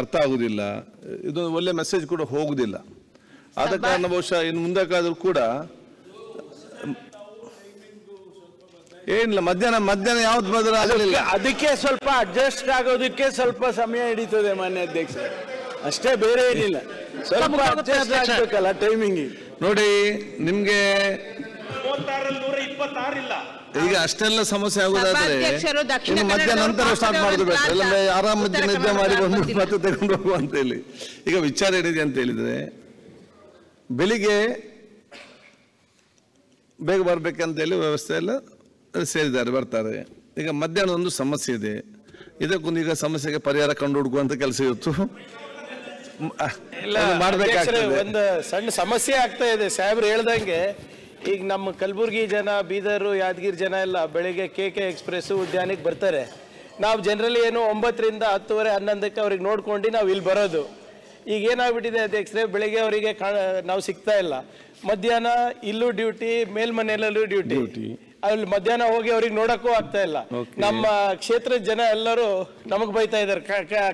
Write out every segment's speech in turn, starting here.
ಅರ್ಥ ಆಗುದಿಲ್ಲ, ಇದೊಂದು ಒಳ್ಳೆ ಮೆಸೇಜ್ ಕೂಡ ಹೋಗುದಿಲ್ಲ. ಆದ ಕಾರಣ ಬಹುಶಃ ಇನ್ನು ಮುಂದಕ್ಕಾದ್ರೂ ಕೂಡ ಏನಿಲ್ಲ, ಮಧ್ಯಾಹ್ನ ಯಾವ್ದು ಬದಲು ಆಗಲಿಲ್ಲ, ಅದಕ್ಕೆ ಸ್ವಲ್ಪ ಅಡ್ಜಸ್ಟ್ ಆಗೋದಕ್ಕೆ ಸ್ವಲ್ಪ ಸಮಯ ಹಿಡಿತದೆ ಮಾನ್ಯ ಅಧ್ಯಕ್ಷ, ಅಷ್ಟೇ, ಬೇರೆ ಏನಿಲ್ಲ. ಸ್ವಲ್ಪ ಅಡ್ಜಸ್ಟ್ ಆಗ್ಬೇಕಲ್ಲ ಟೈಮಿಂಗ್. ನೋಡಿ ನಿಮ್ಗೆ 126 ಇಲ್ಲ, ಈಗ ಅಷ್ಟೆಲ್ಲ ಸಮಸ್ಯೆ ಆಗುದಾದ್ರೆ ಇನ್ನು ಮಧ್ಯಾಹ್ನ ನಂತರ ಸ್ಟಾರ್ಟ್ ಮಾಡುದು ಬೇಡ, ಇಲ್ಲಾಂದ್ರೆ ಆರಾಮ ನಿದ್ದೆ ಮಾಡಿ ಬಂದು ಮತ್ತೆ ತಗೊಂಡು ಹೋಗುವ ಅಂತ ಹೇಳಿ. ಈಗ ವಿಚಾರ ಏನಿದೆ ಅಂತ ಹೇಳಿದ್ರೆ, ಬೆಳಿಗ್ಗೆ ಬೇಗ ಬರ್ಬೇಕಂತ ಹೇಳಿ ವ್ಯವಸ್ಥೆ ಎಲ್ಲ ಸೇರಿದ್ದಾರೆ, ಬರ್ತಾರೆ. ಈಗ ಮಧ್ಯಾಹ್ನ ಒಂದು ಸಮಸ್ಯೆ ಇದೆ, ಇದಕ್ಕೊಂದು ಈಗ ಸಮಸ್ಯೆಗೆ ಪರಿಹಾರ ಕಂಡು ಹುಡುಕುವಂತ ಕೆಲಸ ಇವತ್ತು ಮಾಡ್ಬೇಕಾಗ್ತದೆ. ಒಂದು ಸಣ್ಣ ಸಮಸ್ಯೆ ಆಗ್ತಾ ಇದೆ ಸಾಹೇಬ್ರು ಹೇಳ್ದಂಗೆ. ಈಗ ನಮ್ಮ ಕಲಬುರಗಿ ಜನ, ಬೀದರು, ಯಾದಗಿರಿ ಜನ ಎಲ್ಲ ಬೆಳಿಗ್ಗೆ KK ಎಕ್ಸ್ಪ್ರೆಸ್ ಉದ್ಯಾನಕ್ಕೆ ಬರ್ತಾರೆ. ನಾವು ಜನರಲಿ ಏನು 9ರಿಂದ 10:30 11ಕ್ಕೆ ಅವ್ರಿಗೆ ನೋಡ್ಕೊಂಡು ನಾವು ಇಲ್ಲಿ ಬರೋದು. ಈಗ ಏನಾಗ್ಬಿಟ್ಟಿದೆ ಅಧ್ಯಕ್ಷರೇ, ಬೆಳಿಗ್ಗೆ ಅವರಿಗೆ ನಾವು ಸಿಗ್ತಾ ಇಲ್ಲ. ಮಧ್ಯಾಹ್ನ ಇಲ್ಲೂ ಡ್ಯೂಟಿ, ಮೇಲ್ಮನೆಯಲ್ಲೂ ಡ್ಯೂಟಿ. ಅಲ್ಲಿ ಮಧ್ಯಾಹ್ನ ಹೋಗಿ ಅವ್ರಿಗೆ ನೋಡಕ್ಕೂ ಆಗ್ತಾ ಇಲ್ಲ. ನಮ್ಮ ಕ್ಷೇತ್ರದ ಜನ ಎಲ್ಲರೂ ನಮಗ್ ಬೈತಾ ಇದಾರೆ,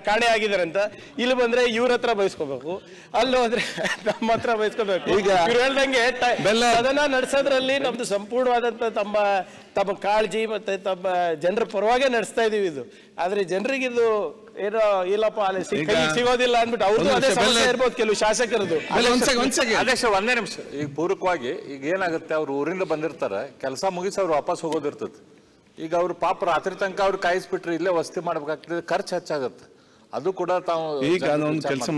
ಕಾಣೆ ಆಗಿದಾರೆ ಅಂತ. ಇಲ್ಲಿ ಬಂದ್ರೆ ಇವ್ರ ಹತ್ರ ಬಯಸ್ಕೋಬೇಕು, ಅಲ್ಲಿ ಹೋದ್ರೆ ನಮ್ಮ ಹತ್ರ ಬಯಸ್ಕೋಬೇಕು. ಈಗ ಇವ್ರು ಹೇಳ್ದಂಗೆ ಅದನ್ನ ನಡೆಸೋದ್ರಲ್ಲಿ ನಮ್ದು ಸಂಪೂರ್ಣವಾದಂತ ತಮ್ಮ ಕಾಳಜಿ ಮತ್ತೆ ತಮ್ಮ ಜನರ ಪರವಾಗೇ ನಡೆಸ್ತಾ ಇದೀವಿ ಇದು. ಆದ್ರೆ ಜನರಿಗೆ ಇದು ಏನೋ ಇಲ್ಲಪ್ಪ ಅಲ್ಲಿ ಸಿಗೋದಿಲ್ಲ ಅಂದ್ಬಿಟ್ಟು ಅವ್ರದ್ದು ಅದೇ ಸಮಸ್ಯೆ ಇರ್ಬೋದು ಕೆಲವು ಶಾಸಕರದ್ದು. ಅಧ್ಯಕ್ಷ ಒಂದೇ ನಿಮಿಷ, ಈಗ ಪೂರಕವಾಗಿ ಈಗ ಏನಾಗುತ್ತೆ, ಅವ್ರು ಊರಿಂದ ಬಂದಿರ್ತಾರೆ, ಕೆಲಸ ಮುಗಿಸಿ ಅವ್ರು ವಾಪಸ್ ಹೋಗೋದಿರ್ತದೆ. ಈಗ ಅವ್ರು ಪಾಪ ರಾತ್ರಿ ತನಕ ಅವ್ರು ಕಾಯಿಸ್ಬಿಟ್ರೆ ಇಲ್ಲೇ ವಸತಿ ಮಾಡ್ಬೇಕಾಗ್ತದೆ, ಖರ್ಚು ಹೆಚ್ಚಾಗತ್ತೆ. ಅದು ಕೂಡ ತಾವು ಈಗ ಕೆಲಸ